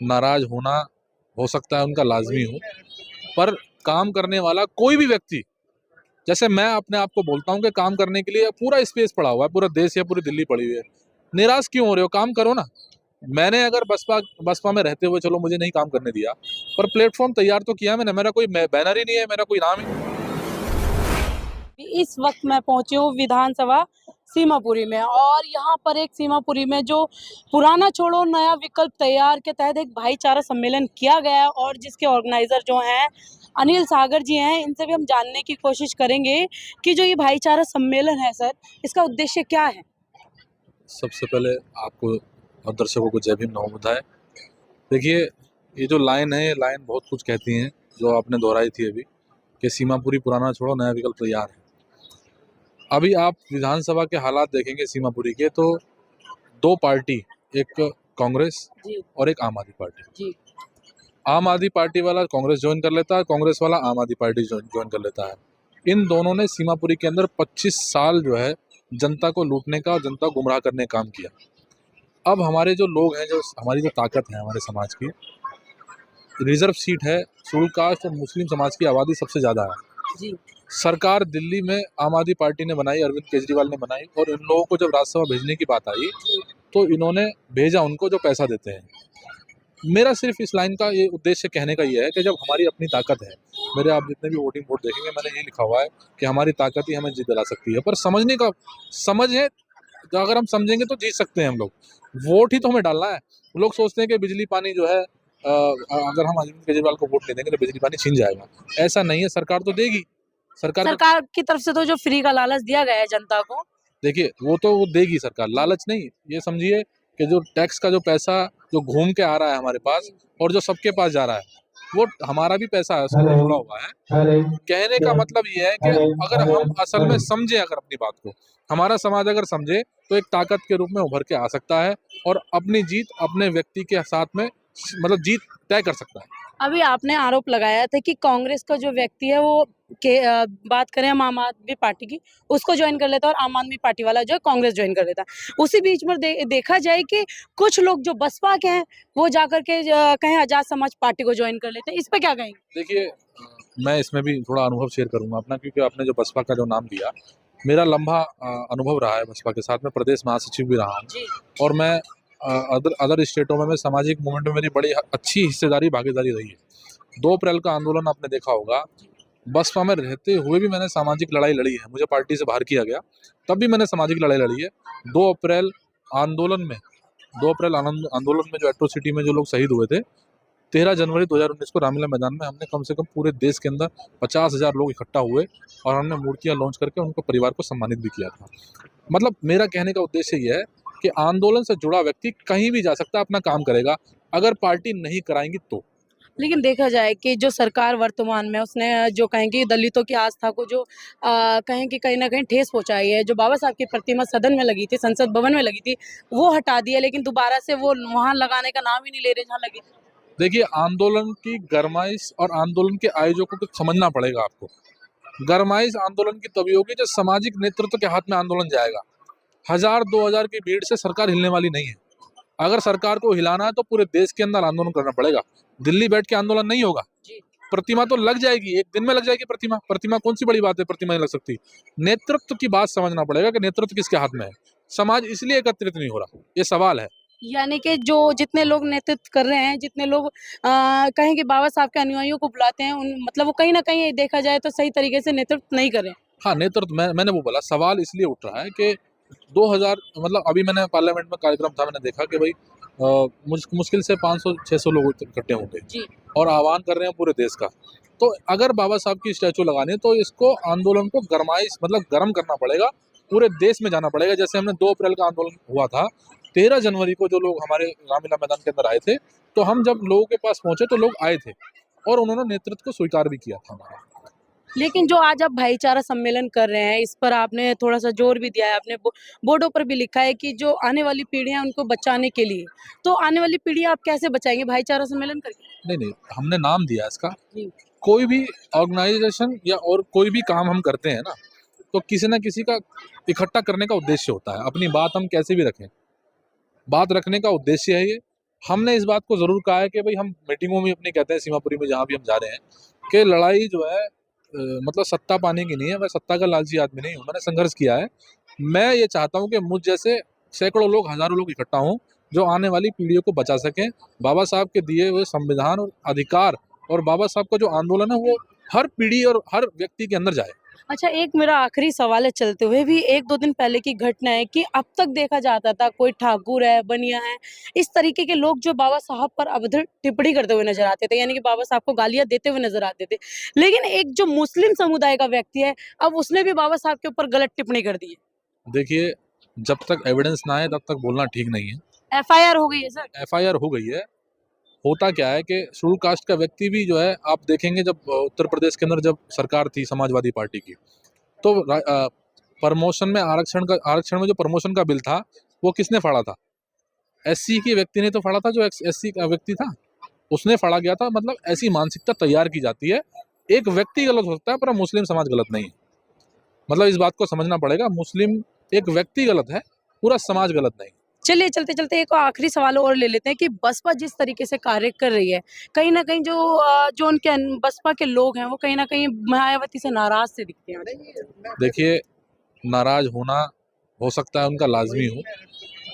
नाराज होना हो सकता है उनका लाजमी हो, पर काम करने वाला कोई भी व्यक्ति, जैसे मैं अपने आप को बोलता हूँ कि काम करने के लिए पूरा स्पेस पड़ा हुआ है, पूरा देश या पूरी दिल्ली पड़ी हुई है, निराश क्यों हो रहे हो? काम करो ना। मैंने अगर बसपा बसपा में रहते हुए चलो मुझे नहीं काम करने दिया, पर प्लेटफॉर्म तैयार तो किया मैंने, मेरा कोई बैनर ही नहीं है, मेरा कोई नाम ही नहीं। इस वक्त मैं पहुंची हूँ विधानसभा सीमापुरी में, और यहाँ पर एक सीमापुरी में जो पुराना छोड़ो नया विकल्प तैयार के तहत एक भाईचारा सम्मेलन किया गया है, और जिसके ऑर्गेनाइजर जो हैं अनिल सागर जी हैं, इनसे भी हम जानने की कोशिश करेंगे कि जो ये भाईचारा सम्मेलन है सर, इसका उद्देश्य क्या है। सबसे पहले आपको और दर्शकों को जय भीम नमो बुद्धाय। देखिए, ये जो लाइन है, ये लाइन बहुत कुछ कहती है, जो आपने दोहराई थी अभी कि सीमापुरी पुराना छोड़ो नया विकल्प तैयार है। अभी आप विधानसभा के हालात देखेंगे सीमापुरी के, तो दो पार्टी, एक कांग्रेस और एक आम आदमी पार्टी। आम आदमी पार्टी वाला कांग्रेस ज्वाइन कर लेता है, कांग्रेस वाला आम आदमी पार्टी ज्वाइन कर लेता है। इन दोनों ने सीमापुरी के अंदर 25 साल जो है जनता को लूटने का और जनता को गुमराह करने का काम किया। अब हमारे जो लोग हैं, जो हमारी जो ताकत है हमारे समाज की, रिजर्व सीट है, शेड्यूल कास्ट और मुस्लिम समाज की आबादी सबसे ज़्यादा है। सरकार दिल्ली में आम आदमी पार्टी ने बनाई, अरविंद केजरीवाल ने बनाई, और इन लोगों को जब राज्यसभा भेजने की बात आई तो इन्होंने भेजा उनको जो पैसा देते हैं। मेरा सिर्फ इस लाइन का ये उद्देश्य कहने का ये है कि जब हमारी अपनी ताकत है, मेरे आप जितने भी वोटिंग बोर्ड देखेंगे मैंने ये लिखा हुआ है कि हमारी ताकत ही हमें जीत दिला सकती है, पर समझने का समझ है, तो अगर हम समझेंगे तो जीत सकते हैं हम लोग। वोट ही तो हमें डालना है। लोग सोचते हैं कि बिजली पानी जो है, अगर हम अरविंद केजरीवाल को वोट नहीं देंगे तो बिजली पानी छीन जाएगा। ऐसा नहीं है, सरकार तो देगी। सरकार की तरफ से तो जो फ्री का लालच दिया गया है जनता को, देखिए वो तो वो देगी सरकार, लालच नहीं। ये समझिए कि जो टैक्स का जो पैसा जो घूम के आ रहा है हमारे पास और जो सबके पास जा रहा है, वो हमारा भी पैसा है, उससे जुड़ा हुआ है। कहने का मतलब ये है कि अगर हम असल में समझे, अगर अपनी बात को, हमारा समाज अगर समझे तो एक ताकत के रूप में उभर के आ सकता है और अपनी जीत अपने व्यक्ति के साथ में, मतलब जीत तय कर सकता है। अभी आपने आरोप लगाया था कि कांग्रेस का जो व्यक्ति है वो बात करें हम आम आदमी पार्टी की, उसको ज्वाइन कर लेता है, और आम आदमी पार्टी वाला जो है कांग्रेस ज्वाइन कर लेता है। उसी बीच में देखा जाए कि कुछ लोग जो बसपा के हैं वो जाकर के कहें आजाद समाज पार्टी को ज्वाइन कर लेते हैं, इस पे क्या कहेंगे। देखिए, मैं इसमें भी थोड़ा अनुभव शेयर करूंगा अपना, क्योंकि आपने जो बसपा का जो नाम दिया, मेरा लंबा अनुभव रहा है बसपा के साथ। मैं प्रदेश महासचिव भी रहा हूँ, और मैं अदर स्टेटों में मैं सामाजिक मूवमेंट में मेरी बड़ी अच्छी हिस्सेदारी भागीदारी रही है। 2 अप्रैल का आंदोलन आपने देखा होगा, बसपा में रहते हुए भी मैंने सामाजिक लड़ाई लड़ी है। मुझे पार्टी से बाहर किया गया, तब भी मैंने सामाजिक लड़ाई लड़ी है। 2 अप्रैल आंदोलन में 2 अप्रैल आंदोलन में जो एट्रोसिटी में जो लोग शहीद हुए थे, 13 जनवरी 2019 को रामलीला मैदान में हमने कम से कम पूरे देश के अंदर 50,000 लोग इकट्ठा हुए और हमने मूर्तियां लॉन्च करके उनको परिवार को सम्मानित भी किया था। मतलब मेरा कहने का उद्देश्य यह है कि आंदोलन से जुड़ा व्यक्ति कहीं भी जा सकता है, अपना काम करेगा, अगर पार्टी नहीं कराएंगी तो। लेकिन देखा जाए कि जो सरकार वर्तमान में उसने जो कहें कि दलितों की आस्था को जो कहें कि कहीं ना कहीं ठेस पहुंचाई है, जो बाबा साहब की प्रतिमा सदन में लगी थी, संसद भवन में लगी थी, वो हटा दी है, लेकिन दोबारा से वो वहां लगाने का नाम ही नहीं ले रहे जहाँ लगी थी। देखिए, आंदोलन की गरमाइश और आंदोलन के आयोजकों को समझना पड़ेगा आपको। गरमाइश आंदोलन की तभी होगी जब सामाजिक नेतृत्व के हाथ में आंदोलन जाएगा। 1000-2000 की भीड़ से सरकार हिलने वाली नहीं है। अगर सरकार को हिलाना है तो पूरे देश के अंदर आंदोलन करना पड़ेगा। दिल्ली बैठ के आंदोलन नहीं होगा। प्रतिमा तो लग जाएगी, एक दिन में लग जाएगी प्रतिमा कौन सी बड़ी बात है, प्रतिमा नहीं लग सकती। नेतृत्व की बात समझना पड़ेगा कि नेतृत्व किसके हाथ में है। समाज इसलिए एकत्रित नहीं हो रहा, ये सवाल है। यानी कि जो जितने लोग नेतृत्व कर रहे हैं, जितने लोग कहें कि बाबा साहब के अनुयायियों को बुलाते हैं, उन मतलब वो कहीं ना कहीं देखा जाए तो सही तरीके से नेतृत्व नहीं कर रहे हैं। हाँ, नेतृत्व मैंने वो बोला, सवाल इसलिए उठ रहा है कि 2000, मतलब अभी मैंने पार्लियामेंट में कार्यक्रम था, मैंने देखा कि भाई मुश्किल से 500-600 लोग इकट्ठे होंगे और आह्वान कर रहे हैं पूरे देश का। तो अगर बाबा साहब की स्टैचू लगानी है तो इसको आंदोलन को गरमाइश, मतलब गर्म करना पड़ेगा, पूरे देश में जाना पड़ेगा। जैसे हमने 2 अप्रैल का आंदोलन हुआ था, 13 जनवरी को जो लोग हमारे रामलीला मैदान के अंदर आए थे, तो हम जब लोगों के पास पहुंचे तो लोग आए थे और उन्होंने नेतृत्व को स्वीकार भी किया था हमारा। लेकिन जो आज आप भाईचारा सम्मेलन कर रहे हैं, इस पर आपने थोड़ा सा जोर भी दिया है, आपने बोर्डों पर भी लिखा है कि जो आने वाली पीढ़ियां उनको बचाने के लिए, तो आने वाली पीढ़ी आप कैसे बचाएंगे भाईचारा सम्मेलन करके। नहीं, हमने नाम दिया इसका। कोई भी ऑर्गेनाइजेशन या और कोई भी काम हम करते हैं ना, तो किसी ना किसी का इकट्ठा करने का उद्देश्य होता है। अपनी बात हम कैसे भी रखें, बात रखने का उद्देश्य है ये। हमने इस बात को ज़रूर कहा है कि भाई हम मीटिंगों में अपनी कहते हैं सीमापुरी में जहाँ भी हम जा रहे हैं कि लड़ाई जो है मतलब सत्ता पाने की नहीं है। मैं सत्ता का लालची आदमी नहीं हूँ, मैंने संघर्ष किया है। मैं ये चाहता हूँ कि मुझ जैसे सैकड़ों लोग, हज़ारों लोग इकट्ठा हों जो आने वाली पीढ़ियों को बचा सकें। बाबा साहब के दिए हुए संविधान और अधिकार और बाबा साहब का जो आंदोलन है वो हर पीढ़ी और हर व्यक्ति के अंदर जाए। अच्छा, एक मेरा आखिरी सवाल है चलते हुए भी, 1-2 दिन पहले की घटना है कि अब तक देखा जाता था कोई ठाकुर है, बनिया है, इस तरीके के लोग जो बाबा साहब पर अभद्र टिप्पणी करते हुए नज़र आते थे, यानी कि बाबा साहब को गालियाँ देते हुए नज़र आते थे। लेकिन एक जो मुस्लिम समुदाय का व्यक्ति है, अब उसने भी बाबा साहब के ऊपर गलत टिप्पणी कर दी है। देखिए, जब तक एविडेंस ना आए तब तक बोलना ठीक नहीं है। एफआईआर हो गई है सर? एफआईआर हो गई है। होता क्या है कि शेड्यूल कास्ट का व्यक्ति भी जो है, आप देखेंगे जब उत्तर प्रदेश के अंदर जब सरकार थी समाजवादी पार्टी की, तो प्रमोशन में आरक्षण में जो प्रमोशन का बिल था वो किसने फाड़ा था? एससी के व्यक्ति ने तो फाड़ा था, जो एससी का व्यक्ति था उसने फाड़ा गया था। मतलब ऐसी मानसिकता तैयार की जाती है। एक व्यक्ति गलत हो सकता है पर मुस्लिम समाज गलत नहीं है। मतलब इस बात को समझना पड़ेगा, मुस्लिम एक व्यक्ति गलत है, पूरा समाज गलत नहीं। चलिए चलते-चलते एक आखिरी सवाल और ले लेते हैं कि बसपा जिस तरीके से कार्य कर रही है, कहीं न कहीं जो उनके बसपा के लोग हैं, वो कहीं न कहीं मायावती से नाराज़ से दिखते हैं। देखिए, नाराज होना हो सकता है उनका लाजमी हो,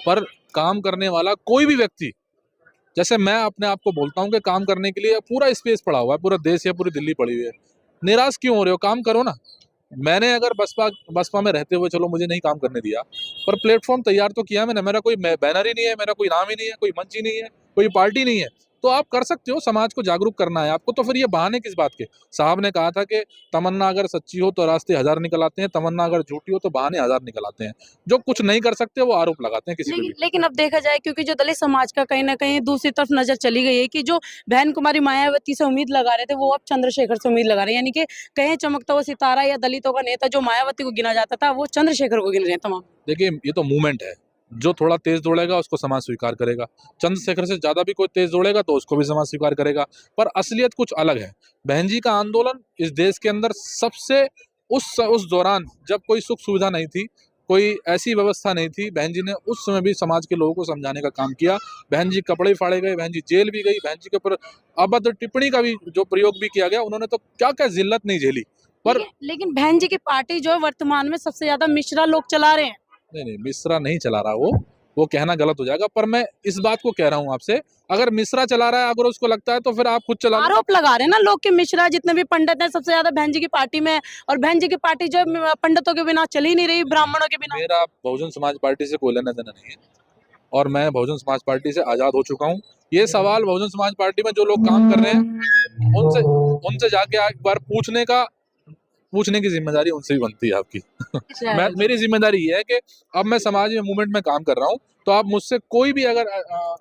पर काम करने वाला कोई भी व्यक्ति, जैसे मैं अपने आप को बोलता हूँ कि काम करने के लिए पूरा स्पेस पड़ा हुआ है, पूरा देश या पूरी दिल्ली पड़ी हुई है, निराश क्यों हो रहे हो? काम करो ना। मैंने अगर बसपा में रहते हुए चलो मुझे नहीं काम करने दिया, पर प्लेटफॉर्म तैयार तो किया मैंने। मेरा कोई बैनर ही नहीं है, मेरा कोई नाम ही नहीं है, कोई मंच ही नहीं है, कोई पार्टी नहीं है, तो आप कर सकते हो। समाज को जागरूक करना है आपको, तो फिर ये बहाने किस बात के? साहब ने कहा था कि तमन्ना अगर सच्ची हो तो रास्ते 1000 निकल आते हैं, तमन्ना अगर झूठी हो तो बहाने 1000 निकल आते हैं। जो कुछ नहीं कर सकते वो आरोप लगाते हैं किसी पे भी। लेकिन अब देखा जाए, क्योंकि जो दलित समाज का कहीं न कहीं दूसरी तरफ नज़र चली गई है कि जो बहन कुमारी मायावती से उम्मीद लगा रहे थे, वो अब चंद्रशेखर से उम्मीद लगा रहे हैं। यानी कि कहें चमकता हुआ सितारा या दलितों का नेता जो मायावती को गिना जाता था, वो चंद्रशेखर को गिन रहे हैं तमाम। देखिए, ये तो मूवमेंट है, जो थोड़ा तेज दौड़ेगा उसको समाज स्वीकार करेगा। चंद्रशेखर से ज़्यादा भी कोई तेज दौड़ेगा तो उसको भी समाज स्वीकार करेगा, पर असलियत कुछ अलग है। बहन जी का आंदोलन इस देश के अंदर सबसे उस दौरान जब कोई सुख सुविधा नहीं थी, कोई ऐसी व्यवस्था नहीं थी, बहन जी ने उस समय भी समाज के लोगों को समझाने का काम किया। बहन जी कपड़े फाड़े गए, बहन जी जेल भी गई, बहन जी के ऊपर अभद्र टिप्पणी का भी जो प्रयोग भी किया गया, उन्होंने तो क्या-क्या जिल्लत नहीं झेली। पर लेकिन बहन जी की पार्टी जो है वर्तमान में सबसे ज़्यादा मिश्रा लोग चला रहे हैं। नहीं, मिश्रा नहीं चला रहा वो कहना गलत हो जाएगा, पर मैं इस बात को कह रहा हूँ आपसे, अगर मिश्रा चला रहा है, अगर उसको लगता है तो फिर आप खुद चला लो। आरोप लगा रहे हैं ना लोग कि मिश्रा जितने भी पंडित हैं सबसे ज्यादा बहन जी की पार्टी में है, और बहन जी की पार्टी जो है पंडितों के बिना चल ही नहीं रही, ब्राह्मणों के बिना। मेरा बहुजन समाज पार्टी से कोई लेना देना नहीं है और मैं बहुजन समाज पार्टी से आज़ाद हो चुका हूँ। ये सवाल बहुजन समाज पार्टी में जो लोग काम कर रहे हैं उनसे जाके एक बार पूछने की जिम्मेदारी उनसे भी बनती है आपकी। मेरी जिम्मेदारी ये है कि अब मैं समाज में मूवमेंट में काम कर रहा हूँ, तो आप मुझसे कोई भी अगर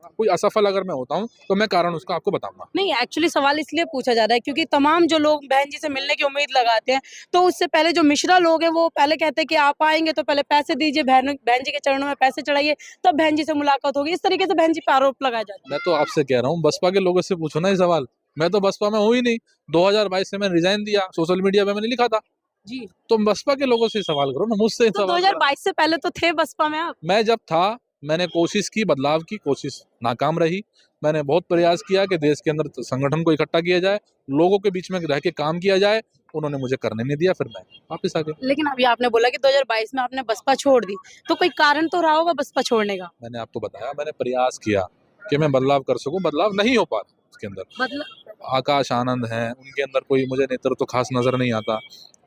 कोई असफल अगर मैं होता हूँ तो मैं कारण उसका आपको बताऊंगा। नहीं, एक्चुअली सवाल इसलिए पूछा जा रहा है क्योंकि तमाम जो लोग बहन जी से मिलने की उम्मीद लगाते हैं, तो उससे पहले जो मिश्रा लोग हैं वो पहले कहते हैं कि आप आएंगे तो पहले पैसे दीजिए, बहन जी के चरणों में पैसे चढ़ाइए, तब बहन जी से मुलाकात होगी। इस तरीके से बहन जी पे आरोप लगाया जाता है। मैं तो आपसे कह रहा हूँ, बसपा के लोगों से पूछो ना ये सवाल। मैं तो बसपा में हूँ ही नहीं, 2022 से मैंने रिजाइन दिया, सोशल मीडिया पे मैंने लिखा था जी, तो बसपा के लोगों से सवाल करो ना, मुझसे तो सवाल 2022 से पहले तो थे बसपा में आप। मैं जब था मैंने कोशिश की, बदलाव की कोशिश नाकाम रही। मैंने बहुत प्रयास किया कि देश के अंदर संगठन को इकट्ठा किया जाए, लोगों के बीच में रह के काम किया जाए, उन्होंने मुझे करने नहीं दिया, फिर मैं वापस आ गया। लेकिन अभी आपने बोला कि 2022 में आपने बसपा छोड़ दी, तो कोई कारण तो रहा होगा बसपा छोड़ने का। मैंने आपको बताया, मैंने प्रयास किया कि मैं बदलाव कर सकूं, बदलाव नहीं हो पा रहा उसके अंदर। मतलब आकाश आनंद हैं, उनके अंदर कोई मुझे नेतृत्व तो खास नजर नहीं आता,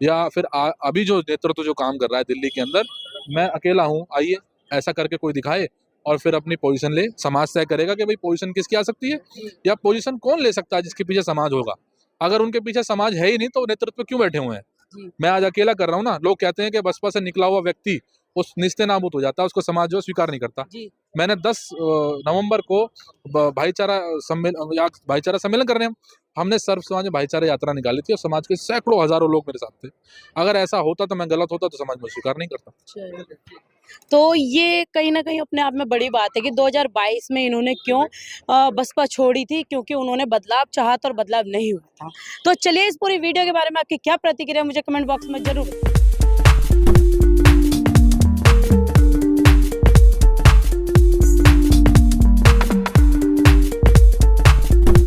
या फिर अभी जो नेतृत्व जो काम कर रहा है दिल्ली के अंदर, मैं अकेला हूँ। आइए ऐसा करके कोई दिखाए और फिर अपनी पोजीशन ले। समाज तय करेगा कि भाई पोजीशन किसकी आ सकती है या पोजीशन कौन ले सकता है जिसके पीछे समाज होगा। अगर उनके पीछे समाज है ही नहीं तो वो नेतृत्व क्यों बैठे हुए हैं? मैं आज अकेला कर रहा हूँ ना। लोग कहते हैं कि बसपा से निकला हुआ व्यक्ति उस निस्ते नाबूद हो जाता है, उसको समाज जो स्वीकार नहीं करता। मैंने 10 नवंबर को भाईचारा सम्मेलन करने हमने सर्व समाज भाईचारा यात्रा निकाली थी और समाज के सैकड़ों हजारों लोग मेरे साथ थे। अगर ऐसा होता तो मैं गलत होता तो समाज में स्वीकार नहीं करता। तो ये कहीं न कहीं अपने आप में बड़ी बात है कि 2022 में इन्होंने क्यों बसपा छोड़ी थी, क्योंकि उन्होंने बदलाव चाहा था और बदलाव नहीं हुआ था। तो चलिए, इस पूरी वीडियो के बारे में आपकी क्या प्रतिक्रिया मुझे कमेंट बॉक्स में ज़रूर